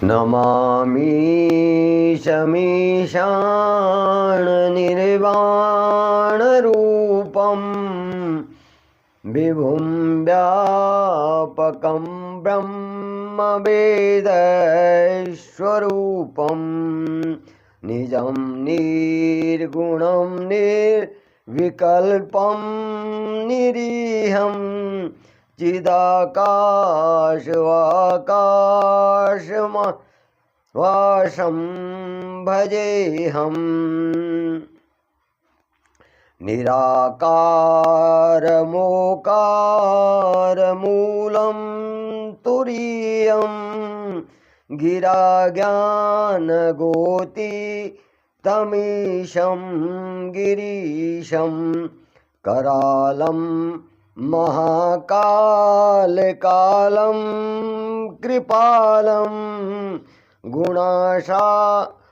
नमामि शमीशाननिर्वाणरूपं विभुं व्यापकं ब्रह्मवेदस्वरूपं निजं निर्गुणं निर्विकल्पं निरीहं चिदाकाशवाकाशवासं भजेऽहम्। निराकारमोकारमूलं तुरीयं गिराज्ञानगोतीतमीशं गिरीशं करालं महाकालकालं कृपालं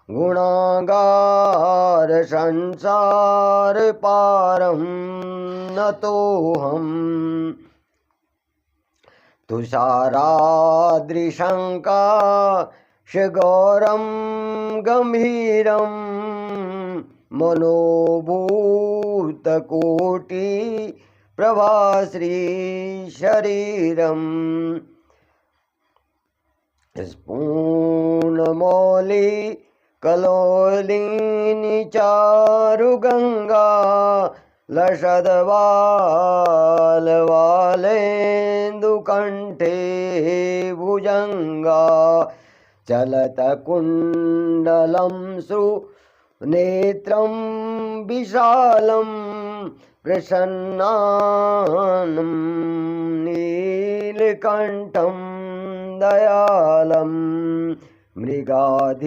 गुणागार संसार पारं नतोऽहम्। तुषाराद्रिशङ्काशगौरं गम्भीरं मनोभूतकोटि प्रभाश्रीशरीरम् स्फूर्णमौली कलोलिनी चारुगंगा लसद्वालवालेन्दुकण्ठे भुजंगा चलतकुण्डलं सुनेत्रं विशालं प्रसन्नानं नीलकण्ठं दयालं मृगाधीशचर्मां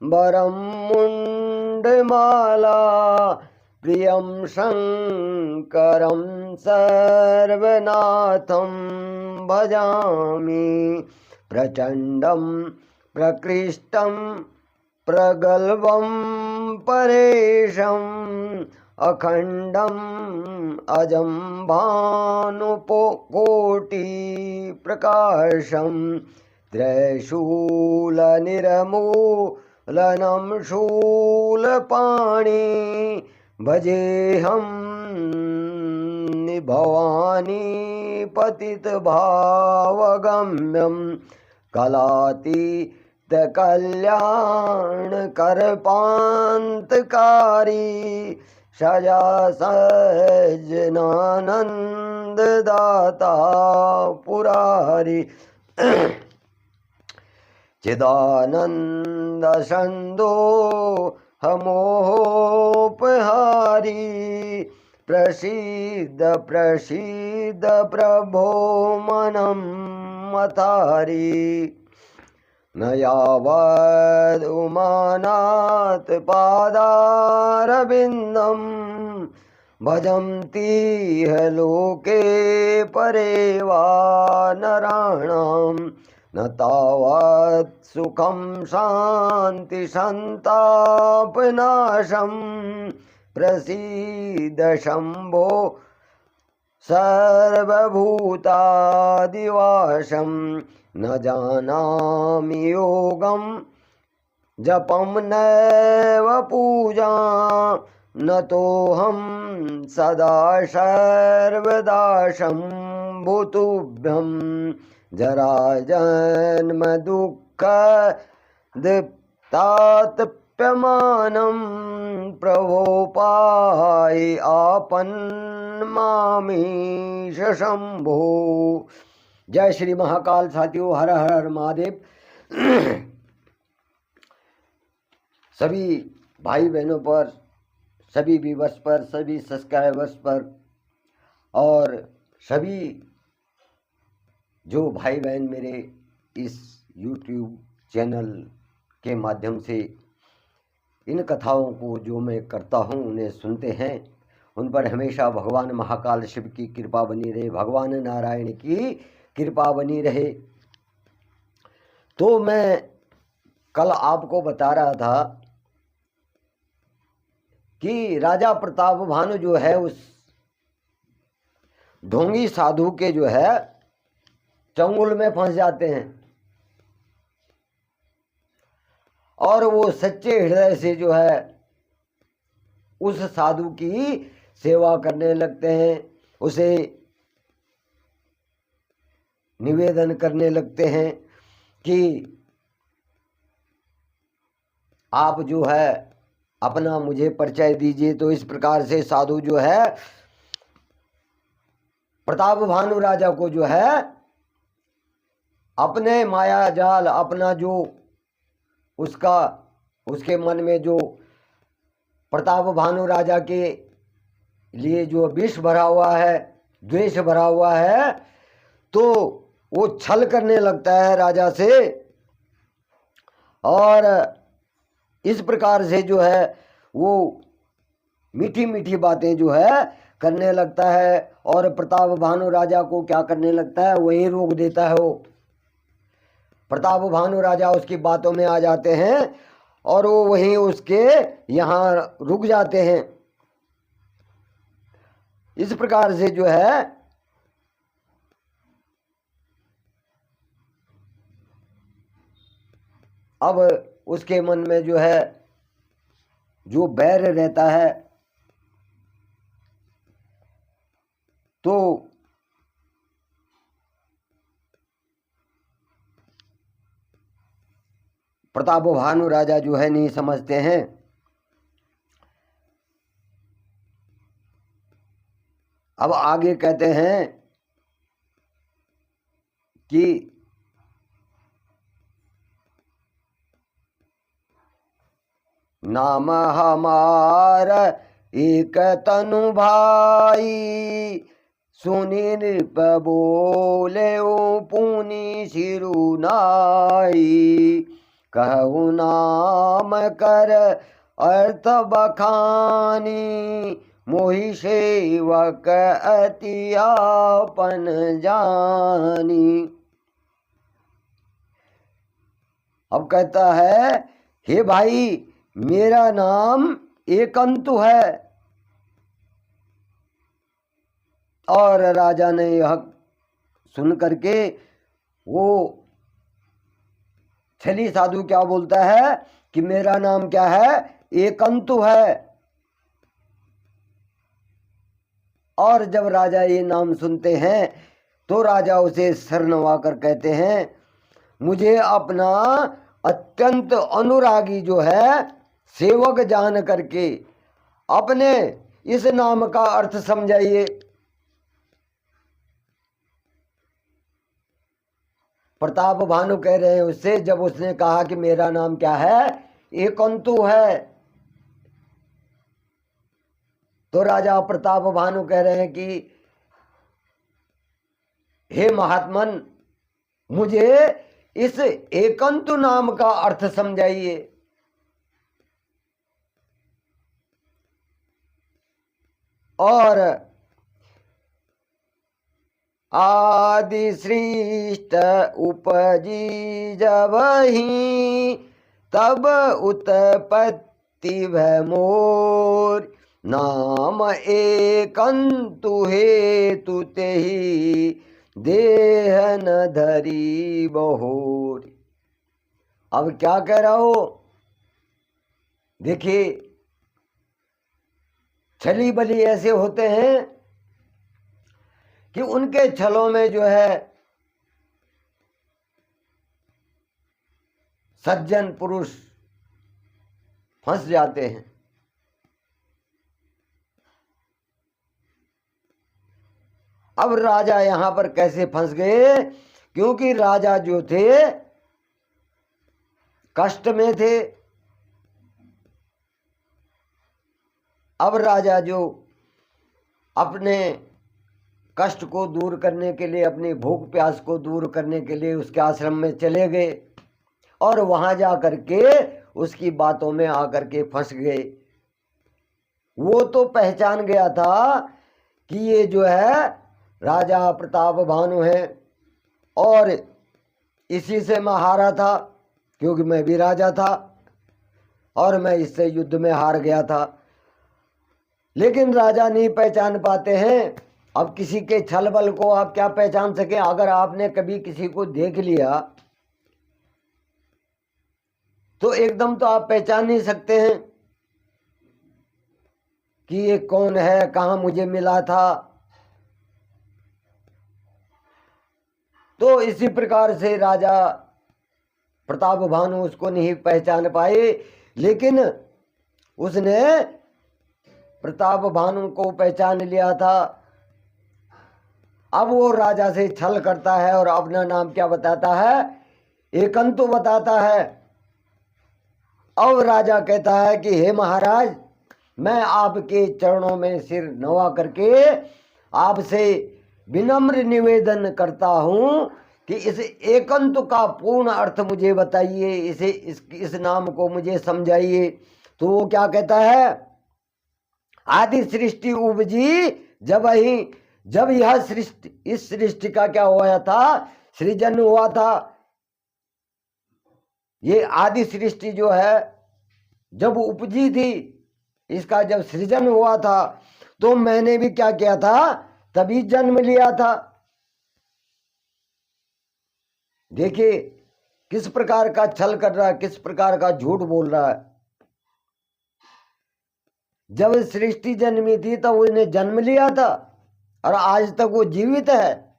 वरं मुण्डमाला प्रियं शङ्करं सर्वनाथं भजामि। प्रचण्डं प्रकृष्टं प्रगल्भं परेशम् अखण्डम् अजं भानुकोटिप्रकाशं त्रैशूलनिर्मूलनं शूलपाणि भजेऽहं भवानी पतितभावगम्यं कलातीतकल्याणकरपान्तकारी सजा सज्जनानन्ददाता पुरारी चिदानन्दसन्दोहमोहोपहारी प्रसीद प्रसीद प्रभो मनं मतारी। न यावद् उमानाथ पादारविन्दं भजन्तीह लोके परे वा नराणां न तावत् सुखं शान्ति सन्तापनाशं प्रसीद शम्भो सर्वभूतादिवासं न जानामि योगं जपं नैव पूजा न तोऽहं सदा सर्वदा शम्भुतुभ्यं जराजन्म दुःख दीप्तातप्यमानं प्रभो पाहि आपन्मामीश शंभो। जय श्री महाकाल। साथियों, हर हर हर महादेव। सभी भाई बहनों पर, सभी व्यूअर्स पर, सभी सब्सक्राइबर्स पर और सभी जो भाई बहन मेरे इस YouTube चैनल के माध्यम से इन कथाओं को जो मैं करता हूँ उन्हें सुनते हैं, उन पर हमेशा भगवान महाकाल शिव की कृपा बनी रहे, भगवान नारायण की कृपा बनी रहे। तो मैं कल आपको बता रहा था कि राजा प्रताप भानु जो है उस ढोंगी साधु के जो है चंगुल में फंस जाते हैं और वो सच्चे हृदय से जो है उस साधु की सेवा करने लगते हैं, उसे निवेदन करने लगते हैं कि आप जो है अपना मुझे परिचय दीजिए। तो इस प्रकार से साधु जो है प्रताप भानु राजा को जो है अपने माया जाल, अपना जो उसके मन में जो प्रताप भानु राजा के लिए जो विष भरा हुआ है, द्वेष भरा हुआ है, तो वो छल करने लगता है राजा से और इस प्रकार से जो है वो मीठी मीठी बातें जो है करने लगता है और प्रताप भानु राजा को क्या करने लगता है, वहीं रोक देता है। वो प्रताप भानु राजा उसकी बातों में आ जाते हैं और वो वहीं उसके यहाँ रुक जाते हैं। इस प्रकार से जो है अब उसके मन में जो है जो बैर रहता है तो प्रताप भानु राजा जो है नहीं समझते हैं। अब आगे कहते हैं कि नाम हमार एक तनु भाई, सुनि नृप बोले पुनि सिरुनाई, कहु नाम कर अर्थ बखानी, मोहि सेवक अति आपन जानी। अब कहता है हे भाई मेरा नाम एकंतु है। और राजा ने यह सुन करके वो छली साधु क्या बोलता है कि मेरा नाम क्या है, एकंतु है। और जब राजा ये नाम सुनते हैं तो राजा उसे सर नवाकर कहते हैं मुझे अपना अत्यंत अनुरागी जो है सेवक जान करके अपने इस नाम का अर्थ समझाइए। प्रताप भानु कह रहे हैं उससे, जब उसने कहा कि मेरा नाम क्या है, एकंतु है, तो राजा प्रताप भानु कह रहे हैं कि हे महात्मन मुझे इस एकंतु नाम का अर्थ समझाइए। और आदि सृष्ट उपजी जबहि, तब उत्पत्ति भय मोर, नाम एकंतु हेतु तेहि, देह न धरी बहोर। अब क्या कह रहा हो, देखिए छली बली ऐसे होते हैं कि उनके छलों में जो है सज्जन पुरुष फंस जाते हैं। अब राजा यहां पर कैसे फंस गए, क्योंकि राजा जो थे कष्ट में थे। अब राजा जो अपने कष्ट को दूर करने के लिए, अपनी भूख प्यास को दूर करने के लिए उसके आश्रम में चले गए और वहां जा करके उसकी बातों में आकर के फंस गए। वो तो पहचान गया था कि ये जो है राजा प्रताप भानु है और इसी से मैं हारा था, क्योंकि मैं भी राजा था और मैं इससे युद्ध में हार गया था। लेकिन राजा नहीं पहचान पाते हैं अब किसी के छल बल को आप क्या पहचान सके? अगर आपने कभी किसी को देख लिया तो एकदम तो आप पहचान नहीं सकते हैं कि ये कौन है, कहाँ मुझे मिला था। तो इसी प्रकार से राजा प्रताप भानु उसको नहीं पहचान पाए, लेकिन उसने प्रताप भानु को पहचान लिया था। अब वो राजा से छल करता है और अपना नाम क्या बताता है? एकंतु बताता है। अब राजा कहता है कि हे महाराज, मैं आपके चरणों में सिर नवा करके आपसे विनम्र निवेदन करता हूं कि इस एकंत का पूर्ण अर्थ मुझे बताइए, इस नाम को मुझे समझाइए। तो वो क्या कहता है? आदि सृष्टि उपजी जब यह सृष्टि, इस सृष्टि का क्या हुआ था? सृजन हुआ था। ये आदि सृष्टि जो है जब उपजी थी, इसका जब सृजन हुआ था तो मैंने भी क्या किया था? तभी जन्म लिया था। देखिए किस प्रकार का छल कर रहा है, किस प्रकार का झूठ बोल रहा है। जब सृष्टि जन्मी थी तब उसने जन्म लिया था और आज तक वो जीवित है।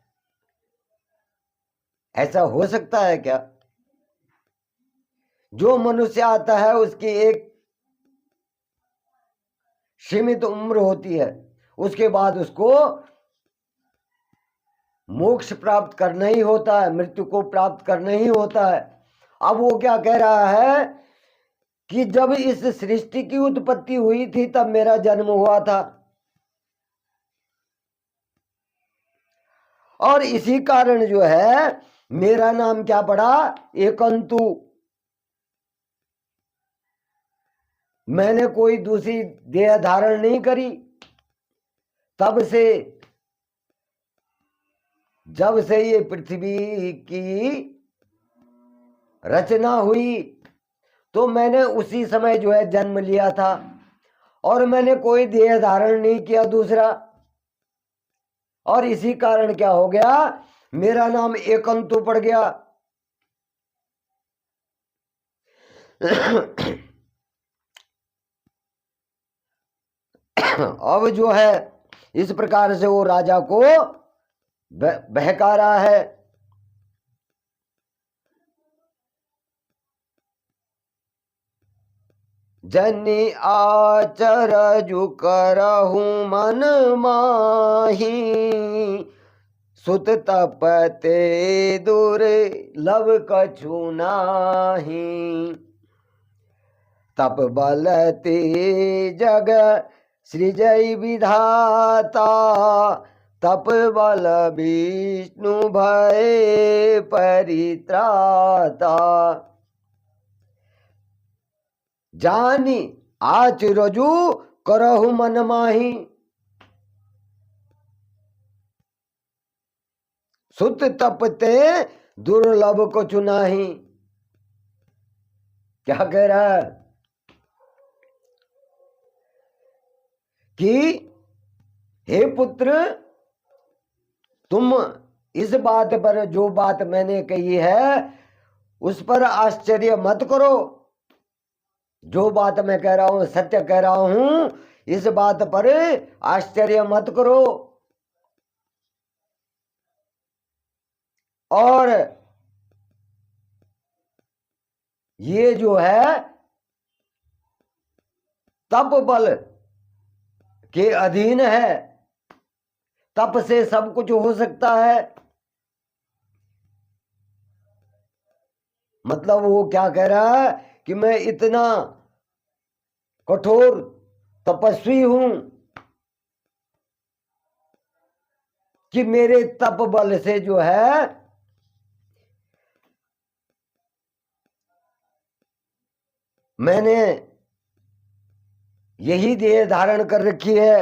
ऐसा हो सकता है क्या? जो मनुष्य आता है उसकी एक सीमित उम्र होती है, उसके बाद उसको मोक्ष प्राप्त करना ही होता है, मृत्यु को प्राप्त करना ही होता है। अब वो क्या कह रहा है कि जब इस सृष्टि की उत्पत्ति हुई थी तब मेरा जन्म हुआ था, और इसी कारण जो है मेरा नाम क्या पड़ा? एकंतु। मैंने कोई दूसरी देह धारण नहीं करी। तब से, जब से ये पृथ्वी की रचना हुई तो मैंने उसी समय जो है जन्म लिया था, और मैंने कोई देह धारण नहीं किया दूसरा, और इसी कारण क्या हो गया? मेरा नाम एकंतु पड़ गया। अब जो है इस प्रकार से वो राजा को बहका रहा है। जनि आचर जु करहु मन माही, सुत तपते दुर्लभ कछु नाही। तप बलते जग सृजई विधाता, तप बल विष्णु भय परित्राता। जानी आच रजू करहु मन माही, सुत तपते दुर्लभ को चुनाही। क्या कह रहा है कि हे पुत्र, तुम इस बात पर, जो बात मैंने कही है उस पर आश्चर्य मत करो। जो बात मैं कह रहा हूं सत्य कह रहा हूं, इस बात पर आश्चर्य मत करो। और ये जो है तप बल के अधीन है, तप से सब कुछ हो सकता है। मतलब वो क्या कह रहा है कि मैं इतना कठोर तपस्वी हूं कि मेरे तप बल से जो है मैंने यही देह धारण कर रखी है,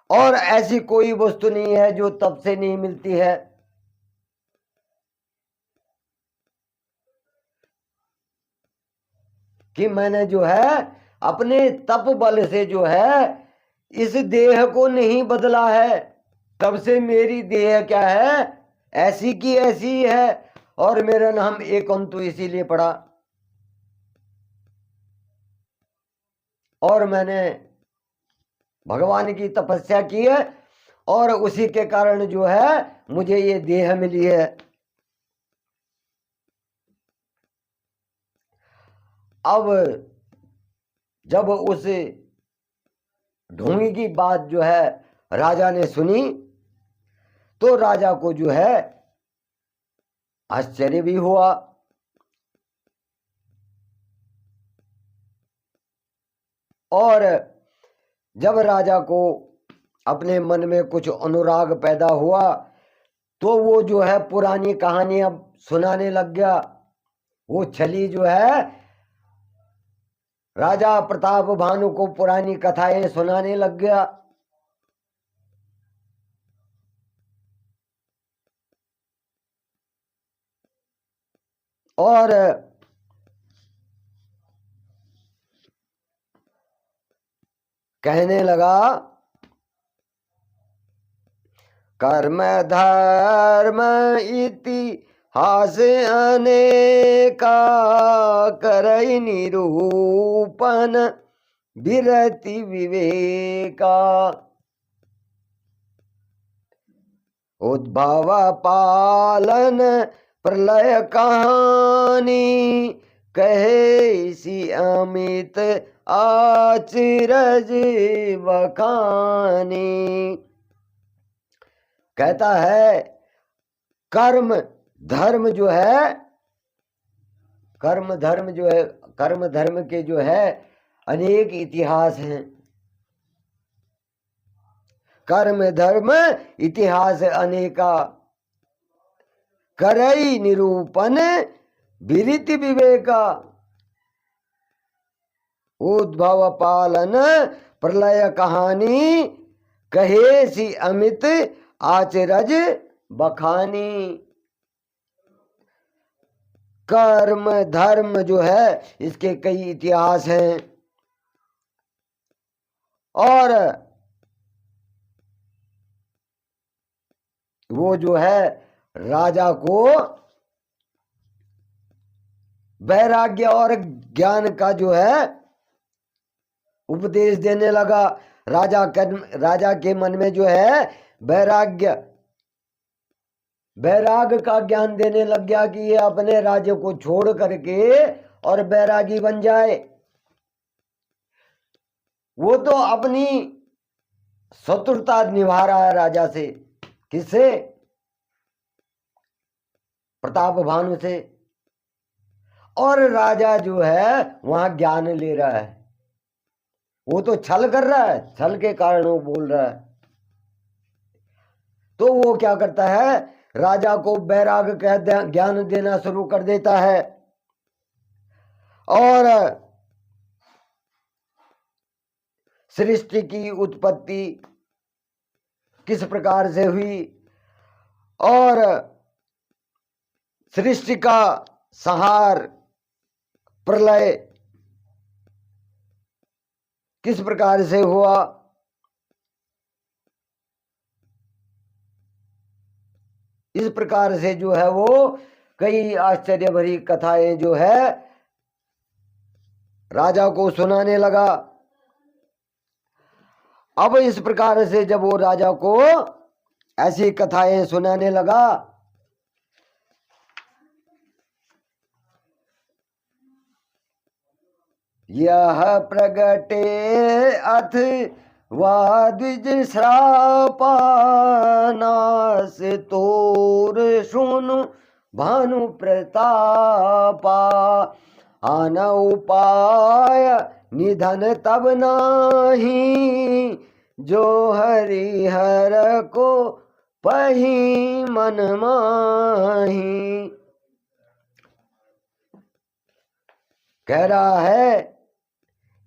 और ऐसी कोई वस्तु नहीं है जो तप से नहीं मिलती है। कि मैंने जो है अपने तप बल से जो है इस देह को नहीं बदला है, तब से मेरी देह क्या है, ऐसी की ऐसी है, और मेरा नाम एकांत इसीलिए पड़ा। और मैंने भगवान की तपस्या की है, और उसी के कारण जो है मुझे ये देह मिली है। अब जब उस ढोंगी की बात जो है राजा ने सुनी, तो राजा को जो है आश्चर्य भी हुआ। और जब राजा को अपने मन में कुछ अनुराग पैदा हुआ, तो वो जो है पुरानी कहानी अब सुनाने लग गया। वो छली जो है राजा प्रताप भानु को पुरानी कथाएं सुनाने लग गया। और कहने लगा, कर्म धर्म इतिहास अनेका, करई निरूपण विरति विवेका। उद्भव पालन प्रलय कहानी, कहे सी अमित आचरज बखानी। कहता है कर्म धर्म जो है, कर्म धर्म के जो है अनेक इतिहास हैं। कर्म धर्म इतिहास अनेका, करई निरूपण विरिति विवेका। उद्भव पालन प्रलय कहानी, कहे सी अमित आचरज बखानी। कर्म धर्म जो है इसके कई इतिहास हैं। और वो जो है राजा को वैराग्य और ज्ञान का जो है उपदेश देने लगा। राजा के मन में जो है वैराग का ज्ञान देने लग गया कि ये अपने राज्य को छोड़ करके और बैरागी बन जाए। वो तो अपनी शत्रुता निभा रहा है राजा से। किससे? प्रताप भानु से। और राजा जो है वहां ज्ञान ले रहा है। वो तो छल कर रहा है, छल के कारण वो बोल रहा है। तो वो क्या करता है, राजा को बैराग का ज्ञान देना शुरू कर देता है। और सृष्टि की उत्पत्ति किस प्रकार से हुई और सृष्टि का संहार प्रलय किस प्रकार से हुआ, इस प्रकार से जो है वो कई आश्चर्य भरी कथाएं जो है राजा को सुनाने लगा। अब इस प्रकार से जब वो राजा को ऐसी कथाएं सुनाने लगा, यह प्रगटे अथ द्विज श्रापा, नास तोर सुनु भानु प्रतापा। आन उपाय निधन तब नाही, जो हरिहर को पही मन माही। कह रहा है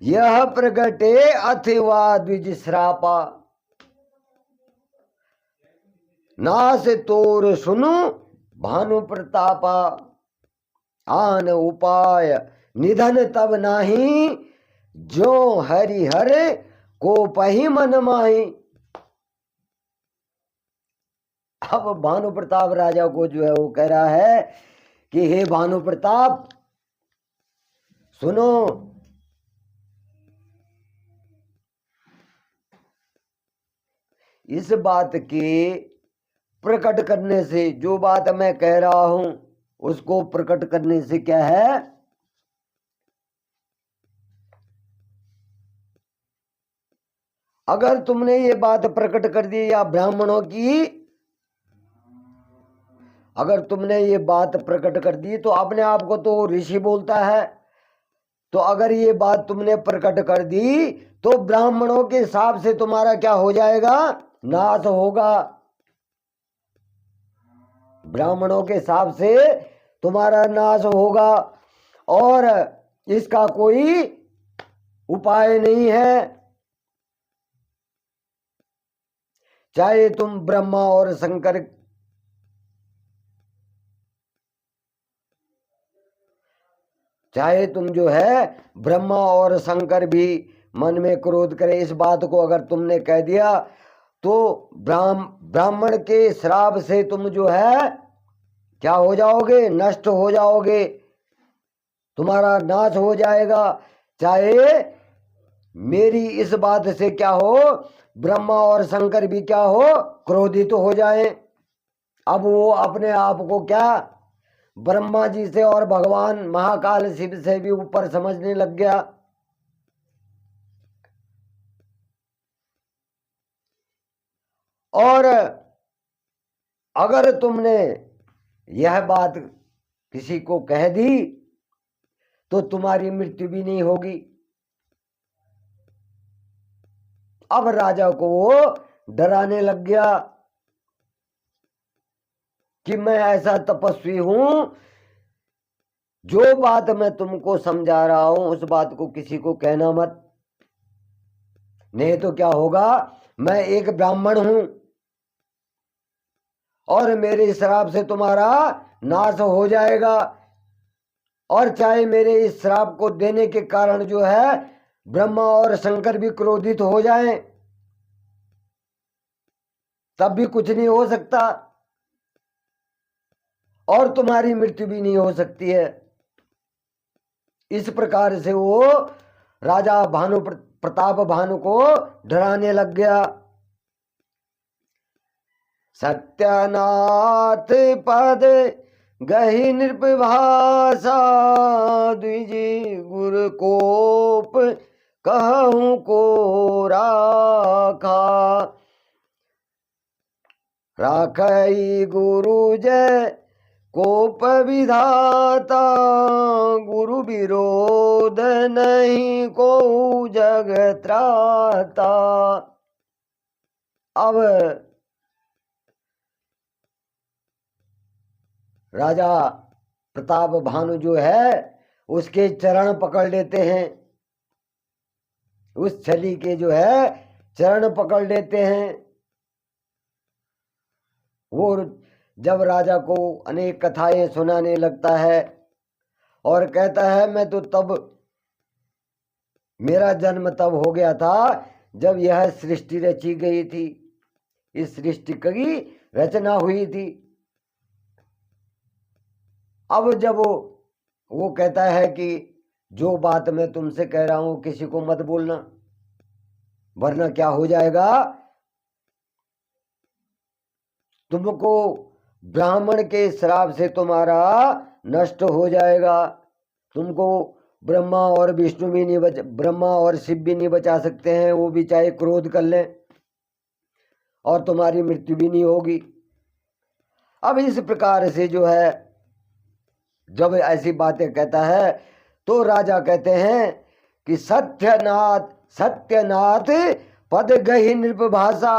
यह प्रगटे अथवा द्विज श्रापा, नास तोर सुनु भानु प्रतापा। आन उपाय निधन तब नाही, जो हरिहर को पही मन माही। अब भानु प्रताप राजा को जो है वो कह रहा है कि हे भानु प्रताप सुनो, इस बात के प्रकट करने से, जो बात मैं कह रहा हूं उसको प्रकट करने से क्या है, अगर तुमने ये बात प्रकट कर दी या ब्राह्मणों की, अगर तुमने ये बात प्रकट कर दी तो अपने आप को तो ऋषि बोलता है, तो अगर ये बात तुमने प्रकट कर दी तो ब्राह्मणों के हिसाब से तुम्हारा क्या हो जाएगा, नाश होगा। ब्राह्मणों के हिसाब से तुम्हारा नाश होगा और इसका कोई उपाय नहीं है। चाहे तुम ब्रह्मा और शंकर, चाहे तुम जो है ब्रह्मा और शंकर भी मन में क्रोध करे, इस बात को अगर तुमने कह दिया तो ब्राह्मण के श्राप से तुम जो है क्या हो जाओगे, नष्ट हो जाओगे, तुम्हारा नाश हो जाएगा। चाहे मेरी इस बात से क्या हो, ब्रह्मा और शंकर भी क्या हो, क्रोधित हो जाए। अब वो अपने आप को क्या ब्रह्मा जी से और भगवान महाकाल शिव से भी ऊपर समझने लग गया। और अगर तुमने यह बात किसी को कह दी तो तुम्हारी मृत्यु भी नहीं होगी। अब राजा को वो डराने लग गया कि मैं ऐसा तपस्वी हूं, जो बात मैं तुमको समझा रहा हूं उस बात को किसी को कहना मत, नहीं तो क्या होगा, मैं एक ब्राह्मण हूं और मेरे श्राप से तुम्हारा नाश हो जाएगा। और चाहे मेरे इस श्राप को देने के कारण जो है ब्रह्मा और शंकर भी क्रोधित हो जाएं, तब भी कुछ नहीं हो सकता और तुम्हारी मृत्यु भी नहीं हो सकती है। इस प्रकार से वो राजा भानु प्रताप भानु को डराने लग गया। सत्यनाथ पद गही नृपभाषा, द्विजी गुरु कोप कहूं को राखा। राखई गुरु जय कोप विधाता, गुरु विरोध नहीं को जग त्राता। अब राजा प्रताप भानु जो है उसके चरण पकड़ लेते हैं, उस छली के जो है चरण पकड़ लेते हैं। वो जब राजा को अनेक कथाएं सुनाने लगता है और कहता है मैं तो तब, मेरा जन्म तब हो गया था जब यह सृष्टि रची गई थी, इस सृष्टि की रचना हुई थी। अब जब वो कहता है कि जो बात मैं तुमसे कह रहा हूं किसी को मत बोलना, वरना क्या हो जाएगा, तुमको ब्राह्मण के श्राप से तुम्हारा नष्ट हो जाएगा। तुमको ब्रह्मा और विष्णु भी नहीं ब्रह्मा और शिव भी नहीं बचा सकते हैं, वो भी चाहे क्रोध कर लें और तुम्हारी मृत्यु भी नहीं होगी। अब इस प्रकार से जो है जब ऐसी बातें कहता है तो राजा कहते हैं कि सत्यनाथ सत्यनाथ पद गही नृपभाषा,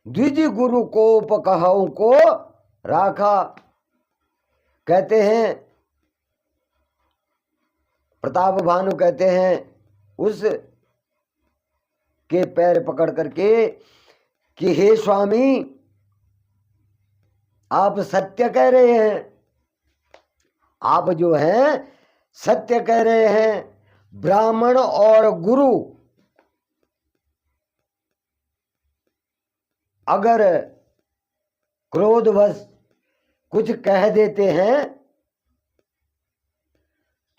द्विज गुरु कोप कहूं को राखा। कहते हैं प्रताप भानु कहते हैं उस के पैर पकड़ करके कि हे स्वामी आप सत्य कह रहे हैं, आप जो हैं सत्य कह रहे हैं। ब्राह्मण और गुरु अगर क्रोधवश कुछ कह देते हैं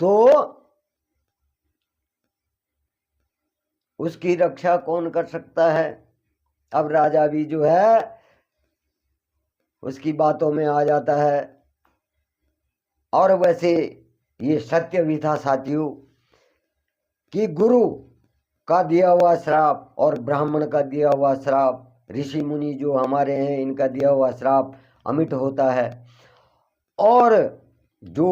तो उसकी रक्षा कौन कर सकता है। अब राजा भी जो है उसकी बातों में आ जाता है। और वैसे ये सत्य भी था साथियों कि गुरु का दिया हुआ श्राप और ब्राह्मण का दिया हुआ श्राप, ऋषि मुनि जो हमारे हैं इनका दिया हुआ श्राप अमिट होता है। और जो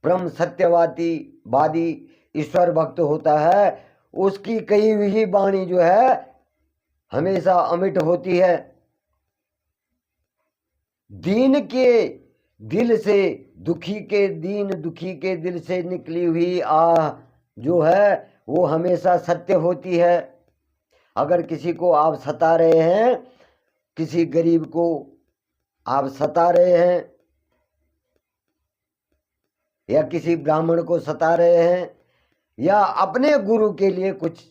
परम सत्यवादी ईश्वर भक्त होता है उसकी कही हुई वाणी जो है हमेशा अमिट होती है। दीन के दिल से दुखी के दिल से निकली हुई आह जो है वो हमेशा सत्य होती है। अगर किसी को आप सता रहे हैं, किसी गरीब को आप सता रहे हैं या किसी ब्राह्मण को सता रहे हैं या अपने गुरु के लिए कुछ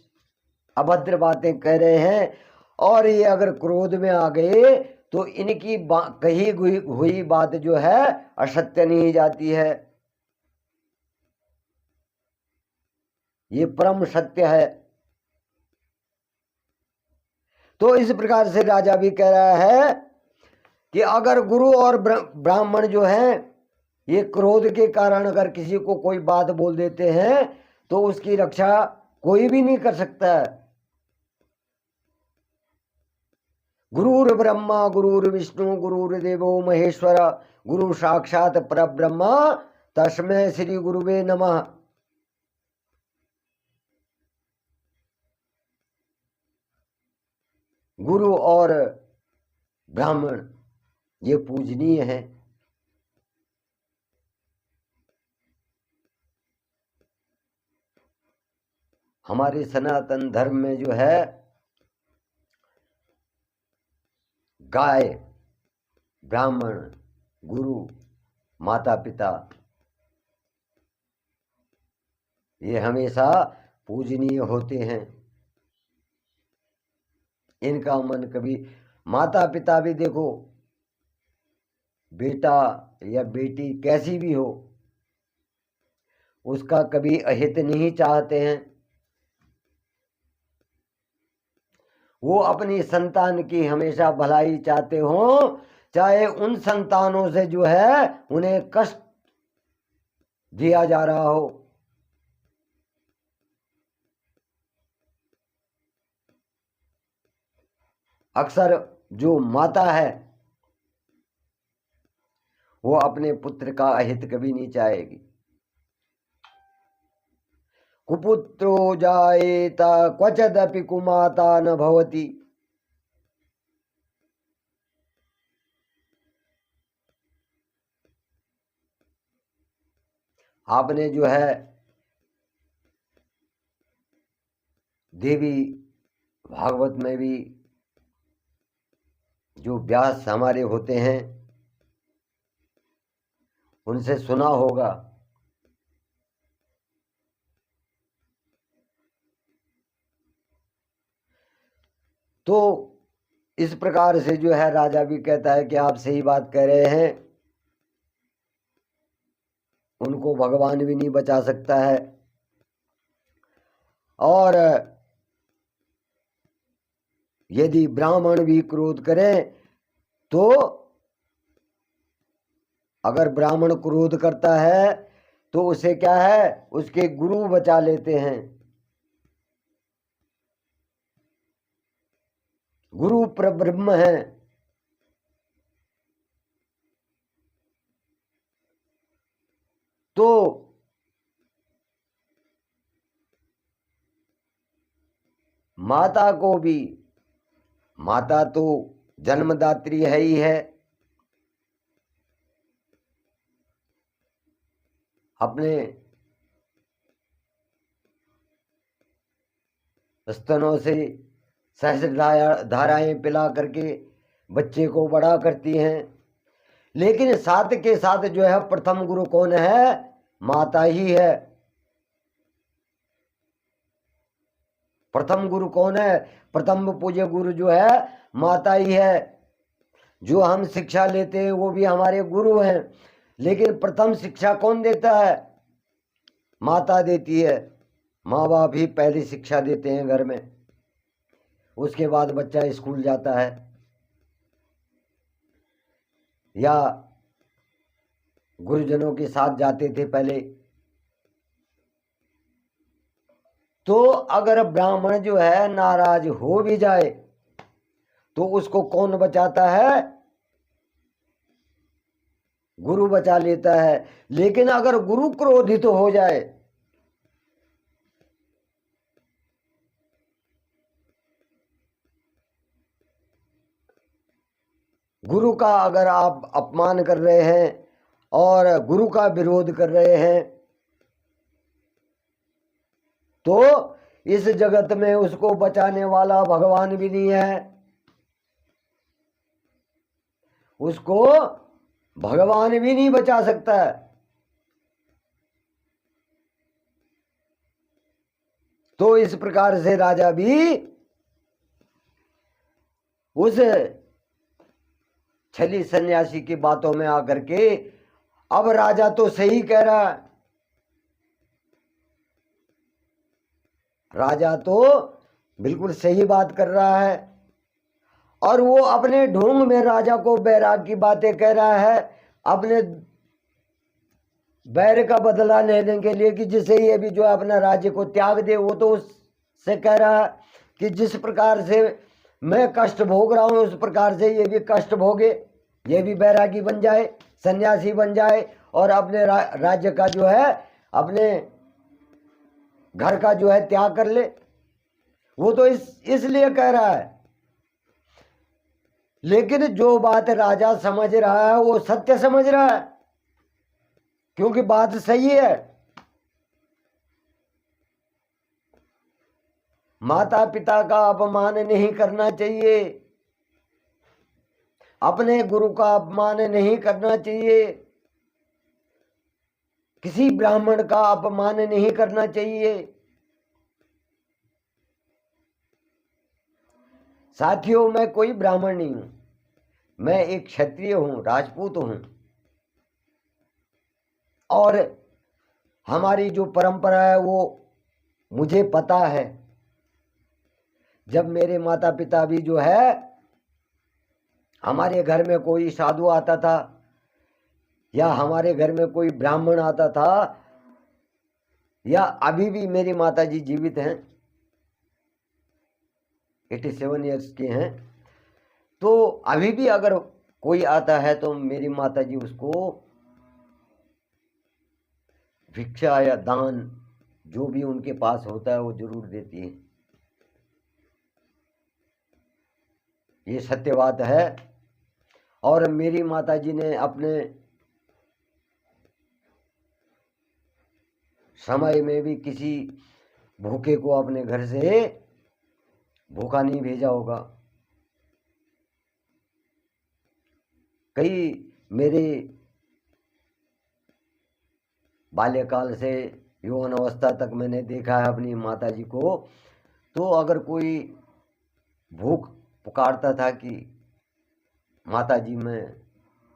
अभद्र बातें कह रहे हैं और ये अगर क्रोध में आ गए तो इनकी कही हुई बात जो है असत्य नहीं जाती है, ये परम सत्य है। तो इस प्रकार से राजा भी कह रहा है कि अगर गुरु और ब्राह्मण जो हैं ये क्रोध के कारण अगर किसी को कोई बात बोल देते हैं तो उसकी रक्षा कोई भी नहीं कर सकता। गुरुर् ब्रह्मा गुरुर्विष्णु गुरुर्देवो महेश्वर गुरु साक्षात परब्रह्म तस्मै श्री गुरुवे नमः। गुरु और ब्राह्मण ये पूजनीय है। हमारे सनातन धर्म में जो है गाय, ब्राह्मण, गुरु, माता पिता ये हमेशा पूजनीय होते हैं। इनका मन कभी, माता पिता भी देखो, बेटा या बेटी कैसी भी हो उसका कभी अहित नहीं चाहते हैं। वो अपनी संतान की हमेशा भलाई चाहते हो, चाहे उन संतानों से जो है उन्हें कष्ट दिया जा रहा हो। अक्सर जो माता है वो अपने पुत्र का अहित कभी नहीं चाहेगी। कुपुत्रो जायेत क्वचिदपि कुमाता न भवति। आपने जो है देवी भागवत में भी जो व्यास हमारे होते हैं उनसे सुना होगा तो इस प्रकार से जो है राजा भी कहता है कि आप सही बात कह रहे हैं, उनको भगवान भी नहीं बचा सकता है। और यदि ब्राह्मण भी क्रोध करें तो अगर ब्राह्मण क्रोध करता है तो उसे क्या है, उसके गुरु बचा लेते हैं। गुरु परब्रह्म है। तो माता को भी, माता तो जन्मदात्री है ही है, अपने स्तनों से सहस्र धाराएं पिला करके बच्चे को बड़ा करती हैं। लेकिन साथ के साथ जो है प्रथम गुरु कौन है, माता ही है। प्रथम गुरु कौन है? प्रथम पूज्य गुरु जो है माता ही है। जो हम शिक्षा लेते हैं वो भी हमारे गुरु हैं, लेकिन प्रथम शिक्षा कौन देता है? माता देती है। माँ बाप ही पहली शिक्षा देते हैं घर में, उसके बाद बच्चा स्कूल जाता है या गुरुजनों के साथ जाते थे पहले। तो अगर ब्राह्मण जो है नाराज हो भी जाए तो उसको कौन बचाता है? गुरु बचा लेता है। लेकिन अगर गुरु क्रोधित हो जाए, गुरु का अगर आप अपमान कर रहे हैं और गुरु का विरोध कर रहे हैं, तो इस जगत में उसको बचाने वाला भगवान भी नहीं है। उसको भगवान भी नहीं बचा सकता है। तो इस प्रकार से राजा भी उस छली सन्यासी की बातों में आकर के, अब राजा तो सही कह रहा है, राजा तो बिल्कुल सही बात कर रहा है, और वो अपने ढोंग में राजा को बैराग की बातें कह रहा है, अपने बैर का बदला लेने के लिए कि जिसे ये भी जो अपना राज्य को त्याग दे। वो तो उससे कह रहा है कि जिस प्रकार से मैं कष्ट भोग रहा हूं उस प्रकार से ये भी कष्ट भोगे, ये भी बैरागी बन जाए, सन्यासी बन जाए, और अपने राज्य का जो है, अपने घर का जो है त्याग कर ले। वो तो इसलिए कह रहा है। लेकिन जो बात राजा समझ रहा है वो सत्य समझ रहा है, क्योंकि बात सही है। माता पिता का अपमान नहीं करना चाहिए, अपने गुरु का अपमान नहीं करना चाहिए, किसी ब्राह्मण का अपमान नहीं करना चाहिए। साथियों, मैं कोई ब्राह्मण नहीं हूं, मैं एक क्षत्रिय हूं, राजपूत हूं, और हमारी जो परंपरा है वो मुझे पता है। जब मेरे माता पिता भी जो है, हमारे घर में कोई साधु आता था या हमारे घर में कोई ब्राह्मण आता था, या अभी भी मेरी माता जी जीवित हैं, 87 ईयर्स के हैं, तो अभी भी अगर कोई आता है तो मेरी माता जी उसको भिक्षा या दान जो भी उनके पास होता है वो जरूर देती है। ये सत्य बात है। और मेरी माता जी ने अपने समय में भी किसी भूखे को अपने घर से भूखा नहीं भेजा होगा। कई मेरे बाल्यकाल से यौवन अवस्था तक मैंने देखा है अपनी माता जी को, तो अगर कोई भूख पुकारता था कि माता जी मैं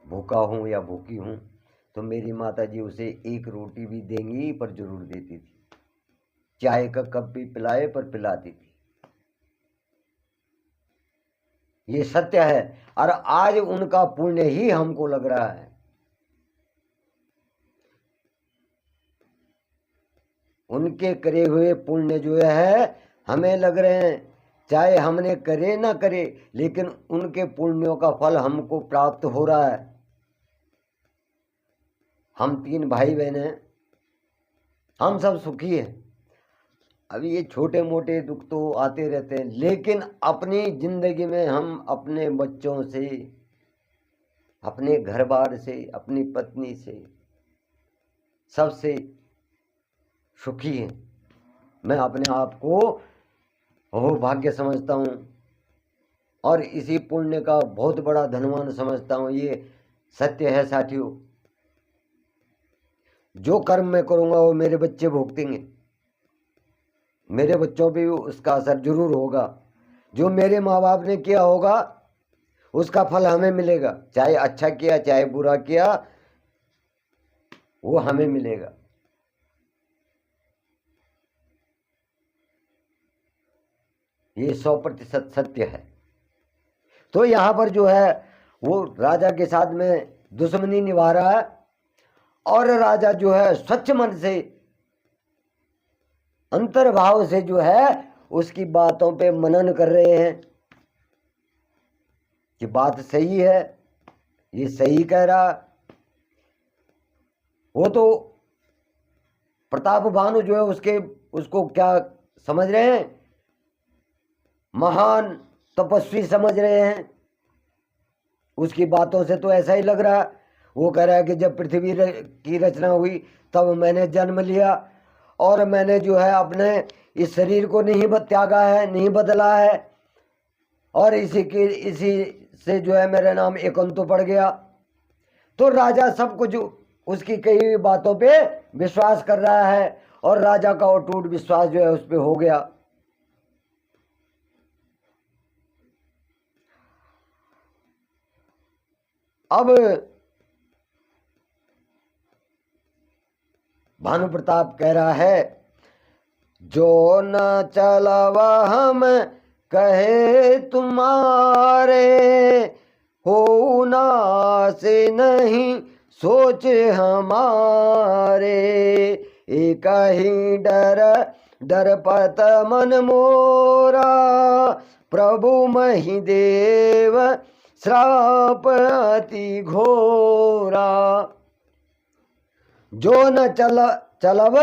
भूखा हूँ या भूखी हूँ, तो मेरी माता जी उसे एक रोटी भी देंगी पर जरूर देती थी, चाय का कप भी पिलाए पर पिलाती थी। ये सत्य है, और आज उनका पुण्य ही हमको लग रहा है। उनके करे हुए पुण्य जो है हमें लग रहे हैं, चाहे हमने करे ना करे, लेकिन उनके पुण्यों का फल हमको प्राप्त हो रहा है। हम 3 भाई बहन हैं, हम सब सुखी हैं। अभी ये छोटे मोटे दुख तो आते रहते हैं, लेकिन अपनी जिंदगी में हम अपने बच्चों से, अपने घर बार से, अपनी पत्नी से, सबसे सुखी हैं। मैं अपने आप को भाग्य समझता हूँ और इसी पुण्य का बहुत बड़ा धनवान समझता हूँ। ये सत्य है साथियों। जो कर्म मैं करूँगा वो मेरे बच्चे भुगतेंगे, मेरे बच्चों पे भी उसका असर जरूर होगा। जो मेरे माँ बाप ने किया होगा उसका फल हमें मिलेगा, चाहे अच्छा किया चाहे बुरा किया, वो हमें मिलेगा। ये 100% सत्य है। तो यहाँ पर जो है वो राजा के साथ में दुश्मनी निभा रहा है, और राजा जो है स्वच्छ मन से, अंतर्भाव से जो है उसकी बातों पे मनन कर रहे हैं कि बात सही है, ये सही कह रहा। वो तो प्रताप भानु जो है उसको क्या समझ रहे हैं, महान तपस्वी समझ रहे हैं। उसकी बातों से तो ऐसा ही लग रहा। वो कह रहा है कि जब पृथ्वी की रचना हुई तब मैंने जन्म लिया, और मैंने जो है अपने इस शरीर को नहीं त्यागा है, नहीं बदला है, और इसी से जो है मेरा नाम एकंतो पड़ गया। तो राजा सब कुछ उसकी कही हुई बातों पे विश्वास कर रहा है, और राजा का अटूट विश्वास जो है उस पे हो गया। अब भानु प्रताप कह रहा है, जो न चलवा हम कहे तुम्हारे, हो ना से नहीं सोच हमारे, एक ही डर पत मन मोरा, प्रभु मही देव श्राप अति घोरा। जो न चलब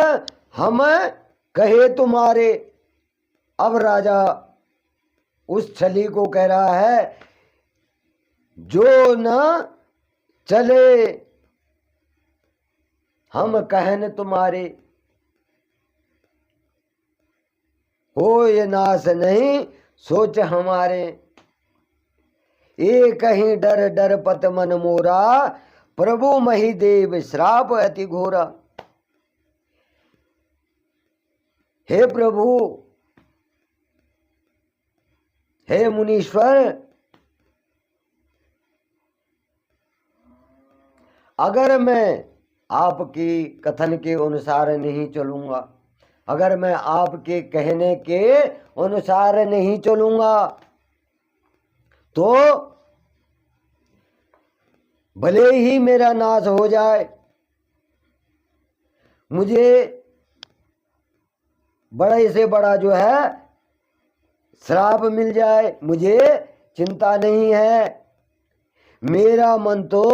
हम कहे तुम्हारे। अब राजा उस छली को कह रहा है, जो न चले हम कहन तुम्हारे, हो ये नाश नहीं सोच हमारे, एक ही डर पत मन मोरा, प्रभु मही देव श्राप अति घोरा। हे प्रभु, हे मुनीश्वर, अगर मैं आपकी कथन के अनुसार नहीं चलूंगा, अगर मैं आपके कहने के अनुसार नहीं चलूंगा, तो भले ही मेरा नाश हो जाए, मुझे बड़े से बड़ा जो है श्राप मिल जाए, मुझे चिंता नहीं है। मेरा मन तो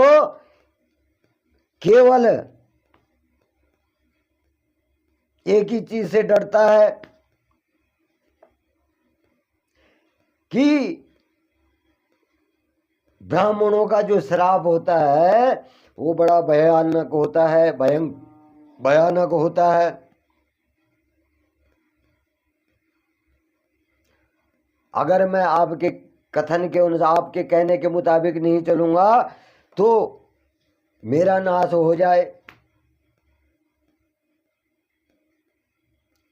केवल एक ही चीज से डरता है कि ब्राह्मणों का जो श्राप होता है वो बड़ा भयानक होता है, भयानक होता है। अगर मैं आपके कथन के अनुसार, आपके कहने के मुताबिक नहीं चलूंगा तो मेरा नाश हो जाए।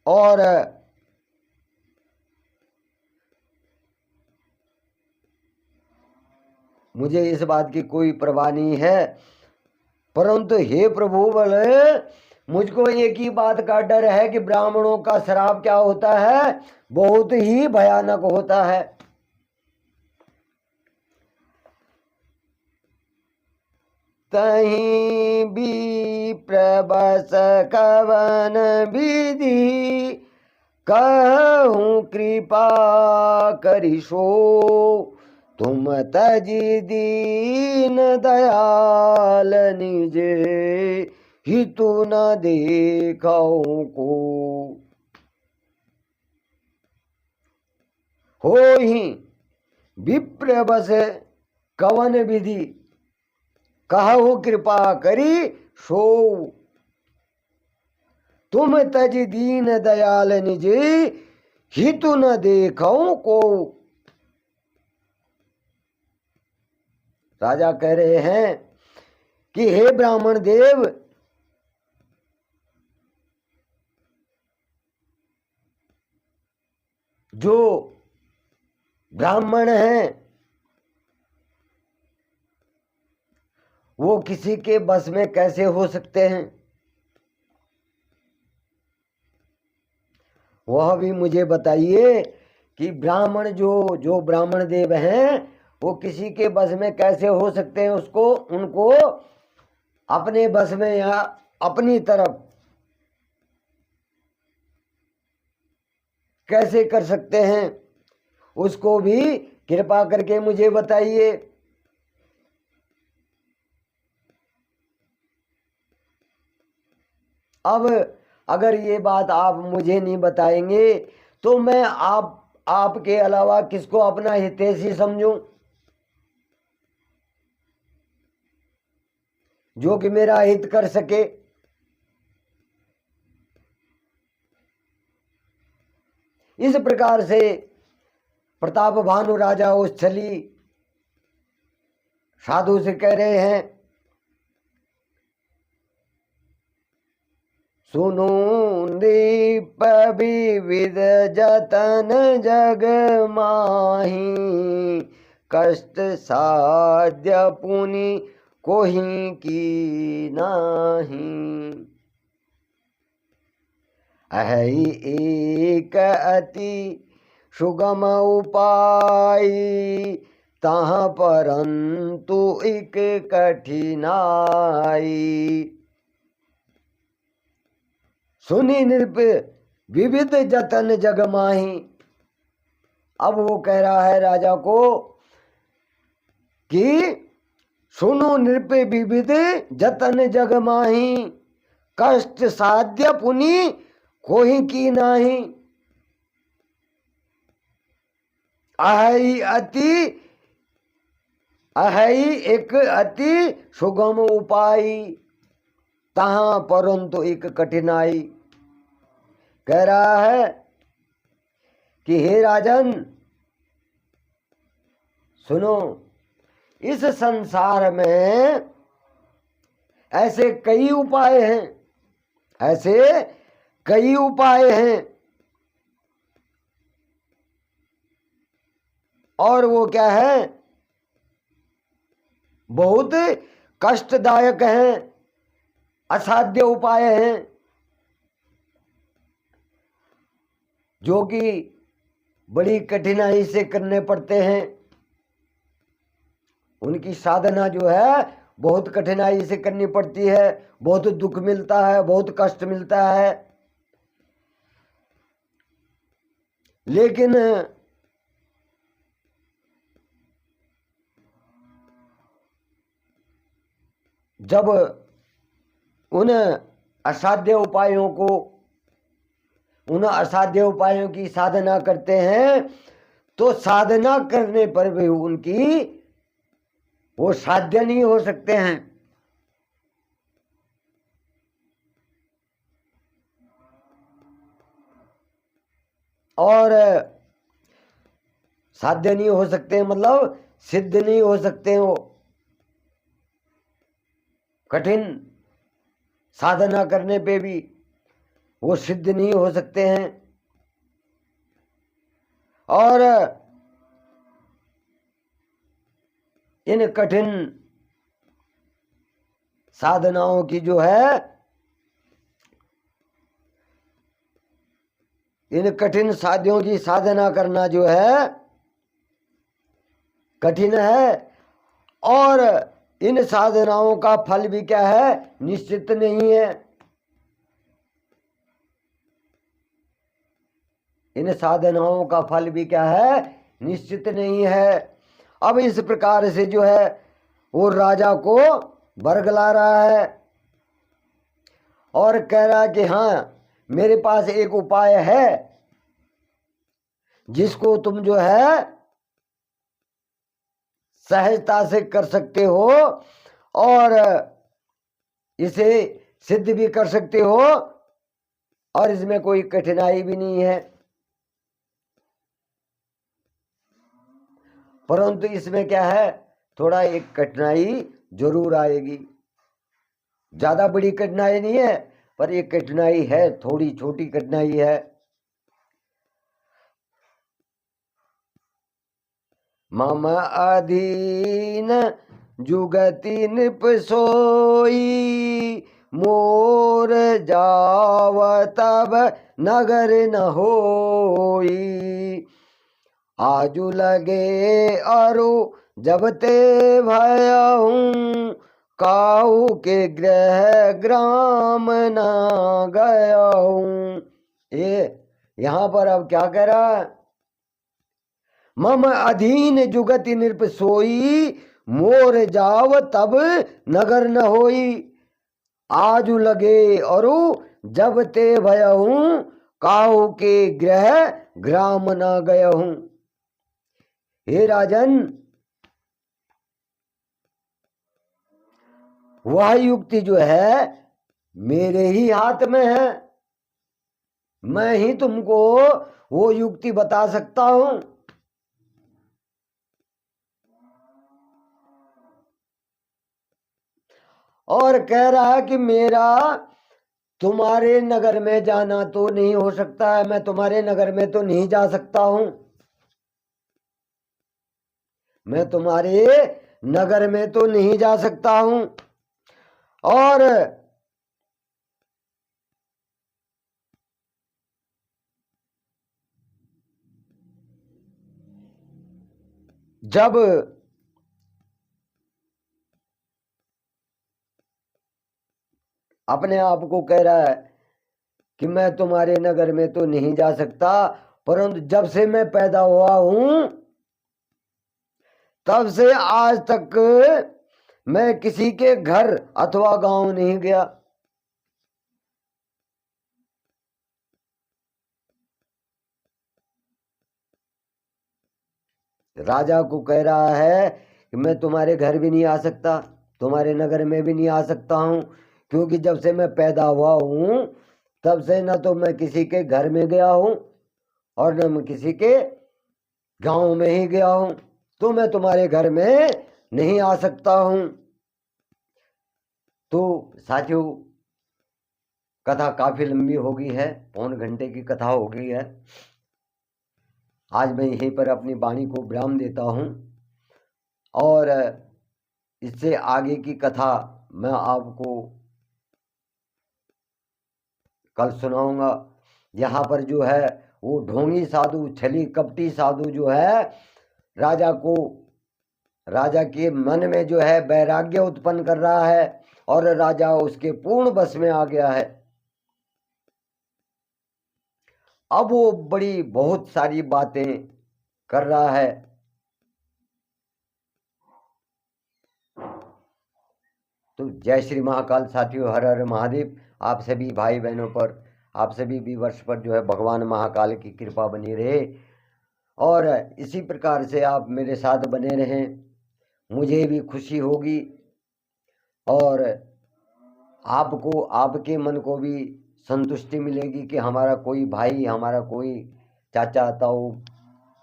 और मुझे इस बात की कोई परवाह नहीं है, परंतु हे प्रभु बोले, मुझको एक ही बात का डर है कि ब्राह्मणों का श्राप क्या होता है, बहुत ही भयानक होता है। तहीं भी प्रबस कवन विधि, कहूँ कृपा करिशो, तुम तजी दीन दयाल निजे, हितु न देखो को। हो ही विप्र बस कवन विधि, कहु कृपा करी सो, तुम तज दीन दयाल निजे, हितु न देखो को। राजा कह रहे हैं कि हे ब्राह्मण देव, जो ब्राह्मण हैं वो किसी के बस में कैसे हो सकते हैं, वह भी मुझे बताइए कि ब्राह्मण जो ब्राह्मण देव हैं वो किसी के बस में कैसे हो सकते हैं, उसको उनको अपने बस में या अपनी तरफ कैसे कर सकते हैं, उसको भी कृपा करके मुझे बताइए। अब अगर ये बात आप मुझे नहीं बताएंगे तो मैं आपके अलावा किसको अपना हितैषी समझूं, जो कि मेरा हित कर सके। इस प्रकार से प्रताप भानु राजा उच्छली साधु से कह रहे हैं, सुनो दीप विविध जतन जग माही, कष्ट साध्य पुनि कोहि की नाही। अहि एक अति सुगम उपाय, तहाँ परंतु एक कठिनाई। सुनी नृप विविध जतन जग माही। अब वो कह रहा है राजा को कि सुनो नृप विविध जतन जग माही, कष्ट साध्य पुनि कोहि की नाही। अहि एक अति सुगम उपाय, तहाँ परंतु एक कठिनाई। कह रहा है कि हे राजन सुनो, इस संसार में ऐसे कई उपाय हैं, ऐसे कई उपाय हैं, और वो क्या है, बहुत कष्टदायक हैं, असाध्य उपाय हैं, जो कि बड़ी कठिनाई से करने पड़ते हैं। उनकी साधना जो है बहुत कठिनाई से करनी पड़ती है, बहुत दुख मिलता है, बहुत कष्ट मिलता है। लेकिन जब उन असाध्य उपायों की साधना करते हैं तो साधना करने पर भी उनकी वो साध्य नहीं हो सकते हैं। और साध्य नहीं हो सकते मतलब सिद्ध नहीं हो सकते, वो कठिन साधना करने पे भी वो सिद्ध नहीं हो सकते हैं। और इन कठिन साधनाओं की जो है, इन कठिन साध्यों की साधना करना जो है कठिन है, और इन साधनाओं का फल भी क्या है, निश्चित नहीं है। इन साधनाओं का फल भी क्या है, निश्चित नहीं है। अब इस प्रकार से जो है वो राजा को बरगला रहा है और कह रहा है कि हाँ मेरे पास एक उपाय है जिसको तुम जो है सहजता से कर सकते हो और इसे सिद्ध भी कर सकते हो, और इसमें कोई कठिनाई भी नहीं है। परंतु इसमें क्या है, थोड़ा एक कठिनाई जरूर आएगी। ज्यादा बड़ी कठिनाई नहीं है, पर एक कठिनाई है, थोड़ी छोटी कठिनाई है। मम अधीन जुगति नृप सोई, मोर जाव तब नगर न होई। आजु लगे अरु जब ते भयहूँ, काऊ के गृह ग्राम न गया हूँ। ये यहाँ पर अब क्या कह रहा है? मम अधीन जुगति नृप सोई, मोर जाव तब नगर न होई। आजु लगे अरु जब ते भयहूँ, काऊ के गृह ग्राम न गया हूँ। हे राजन, वह युक्ति जो है मेरे ही हाथ में है, मैं ही तुमको वो युक्ति बता सकता हूं। और कह रहा है कि मेरा तुम्हारे नगर में जाना तो नहीं हो सकता है, मैं तुम्हारे नगर में तो नहीं जा सकता हूं, मैं तुम्हारे नगर में तो नहीं जा सकता हूं। और जब अपने आप को कह रहा है कि मैं तुम्हारे नगर में तो नहीं जा सकता, परंतु जब से मैं पैदा हुआ हूं तब से आज तक मैं किसी के घर अथवा गांव नहीं गया। राजा को कह रहा है कि मैं तुम्हारे घर भी नहीं आ सकता, तुम्हारे नगर में भी नहीं आ सकता हूं, क्योंकि जब से मैं पैदा हुआ हूं तब से न तो मैं किसी के घर में गया हूं और न मैं किसी के गांव में ही गया हूं, तो मैं तुम्हारे घर में नहीं आ सकता हूं। तो साथियों, कथा काफी लंबी हो गई है, 1 घंटे की कथा हो गई है। आज मैं यहीं पर अपनी वाणी को विराम देता हूं और इससे आगे की कथा मैं आपको कल सुनाऊंगा। यहाँ पर जो है वो ढोंगी साधु, छली कपटी साधु जो है राजा के मन में जो है वैराग्य उत्पन्न कर रहा है और राजा उसके पूर्ण बस में आ गया है। अब वो बड़ी बहुत सारी बातें कर रहा है। तो जय श्री महाकाल साथियों, हर हर महादेव। आप सभी भाई बहनों पर, आप सभी व्यूअर्स पर जो है भगवान महाकाल की कृपा बनी रहे और इसी प्रकार से आप मेरे साथ बने रहें, मुझे भी खुशी होगी और आपको, आपके मन को भी संतुष्टि मिलेगी कि हमारा कोई भाई, हमारा कोई चाचा ताऊ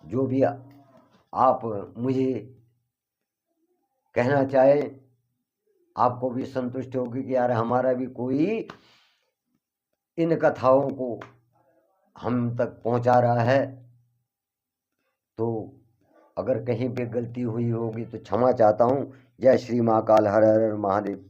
जो भी आप मुझे कहना चाहे, आपको भी संतुष्ट होगी कि यार हमारा भी कोई इन कथाओं को हम तक पहुंचा रहा है। तो अगर कहीं पे गलती हुई होगी तो क्षमा चाहता हूं। जय श्री महाकाल, हर हर महादेव।